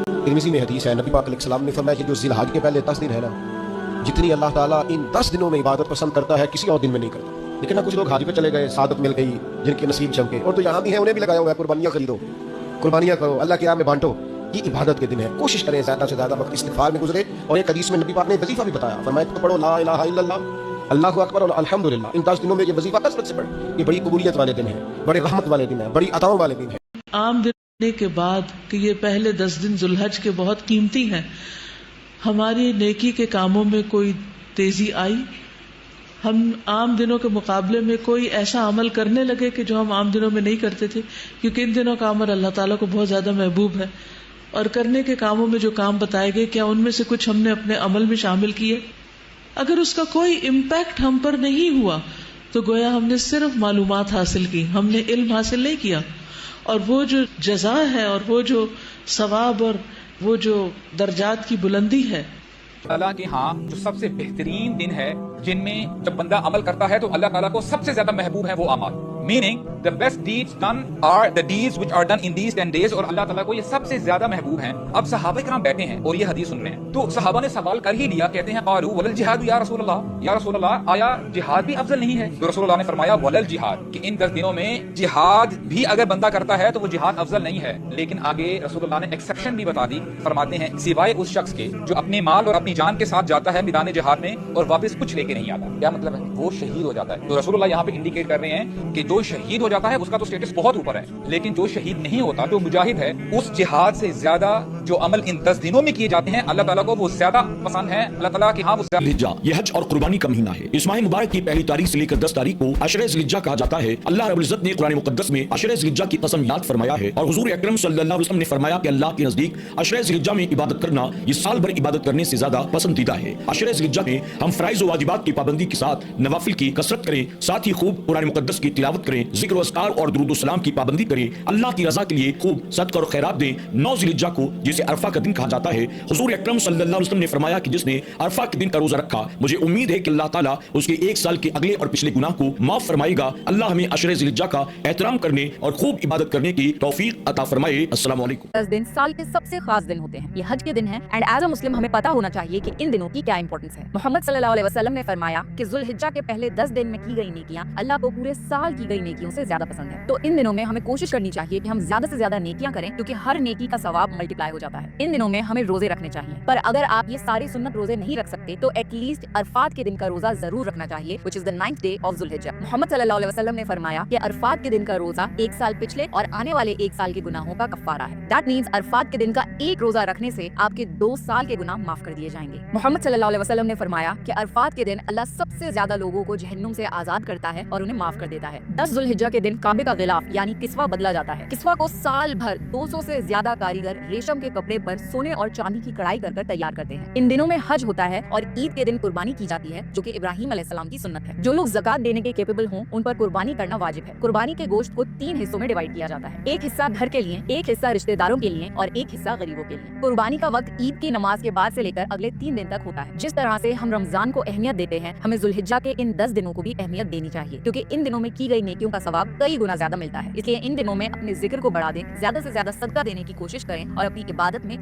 Tirmidhi में हदीस है, नबी पाक अलैहिस्सलाम ने फरमाया कि जो ज़िलहज के पहले 10 दिन है ना, जितनी अल्लाह ताला इन 10 दिनों में इबादत पसंद करता है किसी और दिन में नहीं करता। लेकिन ना कुछ लोग हाजी पे चले गए, सादत मिल गई, जिनके नसीब चमके, और तो यहाँ भी है, उन्हें भी लगाया हुआ है कुर्बानियाँ खरीदो, कुर्बानियाँ करो, अल्लाह की राह में बांटो। ये इबादत के दिन है, कोशिश करें ज़्यादा से ज़्यादा वक्त इस्तिग़फ़ार में गुजरे। और एक हदीस में नबी पाक ने वजीफ़ा भी बताया, फरमाया तो पढ़ो ला इलाहा इल्लल्लाह, अल्लाहु अकबर और अल्हम्दुलिल्लाह। इन 10 दिनों में ये वजीफ़ा कसरत से पढ़ो, ये बड़ी कबूलियत वाले दिन है, बड़े रहमत वाले दिन है, बड़ी अताओं वाले दिन है। आम दिन के बाद कि ये पहले 10 दिन जुल्हज के बहुत कीमती हैं, हमारी नेकी के कामों में कोई तेजी आई, हम आम दिनों के मुकाबले में कोई ऐसा अमल करने लगे कि जो हम आम दिनों में नहीं करते थे, क्योंकि इन दिनों का अमल अल्लाह ताला को बहुत ज्यादा महबूब है। और करने के कामों में जो काम बताए गए, क्या उनमें से कुछ हमने अपने अमल में शामिल किए? अगर उसका कोई इम्पैक्ट हम पर नहीं हुआ तो गोया हमने सिर्फ मालूमात हासिल की, हमने इल्म हासिल नहीं किया। और वो जो जज़ा है और वो जो सवाब और वो जो दर्जात की बुलंदी है, अल्लाह के हाँ जो सबसे बेहतरीन दिन है, जिनमें जब बंदा अमल करता है तो अल्लाह ताला को सबसे ज्यादा महबूब है वो अमल। Meaning the best deeds done are the deeds which are done in these 10 days, और अल्लाह ताला को ये सबसे ज्यादा महबूब हैं। अब सहाबा किराम बैठे हैं और ये हदीस सुन रहे हैं, तो सहाबा ने सवाल कर ही लिया, कहते हैं क़ालू वलल जिहाद या रसूल अल्लाह, आया जिहाद भी अफजल नहीं है? तो रसूल अल्लाह ने फरमाया वलल जिहाद, कि इन 10 दिनों में जिहाद भी अगर बंदा करता है तो वो जिहाद अफजल नहीं है। लेकिन आगे रसूल अल्लाह ने एक्सेप्शन भी बता दी, फरमाते हैं सिवाय उस शख्स के जो अपने माल और अपनी जान के साथ जाता है मैदान जिहाद में और वापस कुछ लेके नहीं आता। क्या मतलब है? वो शहीद हो जाता है। तो रसूल अल्लाह यहाँ पे इंडिकेट कर रहे हैं कि जो शहीद हो जाता है उसका तो स्टेटस बहुत ऊपर है, लेकिन जो शहीद नहीं होता, जो मुजाहिद है, उस जिहाद से ज्यादा जो अमल इन 10 दिनों में किए जाते हैं अल्लाह ताला को वो ज्यादा पसंद है। अल्लाह ताला की हाँ वो ज़िल्हिज्जा, ये हज और कुर्बानी का महीना है। इस माह मुबारक की पहली तारीख से लेकर 10 तारीख को अशरे ज़िल्हिज्जा कहा जाता है। अल्लाह रब्बुल इज़्ज़त ने कुरान मुक़द्दस में अशरे ज़िल्हिज्जा की कसम याद फरमाया है, और हुज़ूर अकरम सल्लल्लाहु अलैहि वसल्लम ने फरमाया कि अल्लाह के नजदीक अशरे ज़िल्हिज्जा में इबादत करना ये साल भर इबादत करने से ज्यादा पसंदीदा है। अशरे ज़िल्हिज्जा में हम फराइज़ व वाजिबात की पाबंदी के साथ नवाफिल की कसरत करें, साथ ही खूब कुरान मुक़द्दस की तिलावत करें, जिक्र व अस्कार और दुरूद व सलाम की पाबंदी करें, अल्लाह की रजा के लिए खूब सदका और खैरात दें। 9 ज़िल्हिज्जा को जिसे अरफा का दिन कहा जाता है, हुज़ूर अकरम सल्लल्लाहु अलैहि वसल्लम ने फरमाया कि जिसने अरफा के दिन का रोजा रखा, मुझे उम्मीद है कि अल्लाह ताला उसके एक साल के अगले और पिछले गुनाह को माफ फरमाएगा। अल्लाह हमें अशरे ज़िल्हिज्जा का एहतराम करने और खूब इबादत करने की तौफीक अता फरमाए। अस्सलामु अलैकुम। 10 दिन साल के सबसे खास दिन होते हैं, ये हज के दिन है, एंड एज अ मुस्लिम हमें पता होना चाहिए कि इन दिनों की क्या इंपॉर्टेंस है। मोहम्मद सल्लल्लाहु अलैहि वसल्लम ने फरमाया कि ज़ुल्हिज्जा के पहले 10 दिन में की गई नेकियां अल्लाह को पूरे साल की गई नेकियों से ज्यादा पसंद है। तो इन दिनों में हमें कोशिश करनी चाहिए कि हम ज्यादा से ज्यादा नेकियां करें, क्योंकि हर नेकी का सवाब मल्टीप्लाई हो जाता है। इन दिनों में हमें रोजे रखने चाहिए, पर अगर आप ये सारे सुन्नत रोजे नहीं रख सकते तो एटलीस्ट अरफात के दिन का रोजा जरूर रखना चाहिए, which is the 9th day of ज़ुल्हिज्जा। मोहम्मद सल्लल्लाहु अलैहि वसल्लम ने फरमाया कि अरफात के दिन का रोजा एक साल पिछले और आने वाले एक साल के गुनाहों का कफ्फारा है। दैट मींस अरफात के दिन का एक रोजा रखने से आपके 2 साल के गुनाह माफ कर दिए जाएंगे। मोहम्मद सल्लल्लाहु अलैहि वसल्लम ने फरमाया कि अरफात के दिन अल्लाह सबसे ज्यादा लोगों को जहन्नुम से आजाद करता है और उन्हें माफ कर देता है। 10 ज़ुल्हिज्जा के दिन काबे का गिलाफ यानी किस्वा बदला जाता है। किस्वा को साल भर 200 से ज्यादा कारीगर रेशम के कपड़े पर सोने और चांदी की कढ़ाई कर तैयार करते हैं। इन दिनों में हज होता है और ईद के दिन कुर्बानी की जाती है, जो कि इब्राहिम अलैहिस्सलाम की सुन्नत है। जो लोग ज़कात देने के केपेबल हों उन पर कुर्बानी करना वाजिब है। कुर्बानी के गोश्त को 3 हिस्सों में डिवाइड किया जाता है, एक हिस्सा घर के लिए, एक हिस्सा रिश्तेदारों के लिए और एक हिस्सा गरीबों के लिए। कुर्बानी का वक्त ईद की नमाज के बाद से लेकर अगले 3 दिन तक होता है। जिस तरह से हम रमजान को अहमियत देते हैं, हमें ज़ुल्हिज्जा के इन 10 दिनों को भी अहमियत देनी चाहिए, क्योंकि इन दिनों में की गई नेकियों का सवाब कई गुना ज्यादा मिलता है। इसलिए इन दिनों में अपने जिक्र को बढ़ा दें, ज्यादा से ज्यादा सदका देने की कोशिश करें और अपनी इबादत में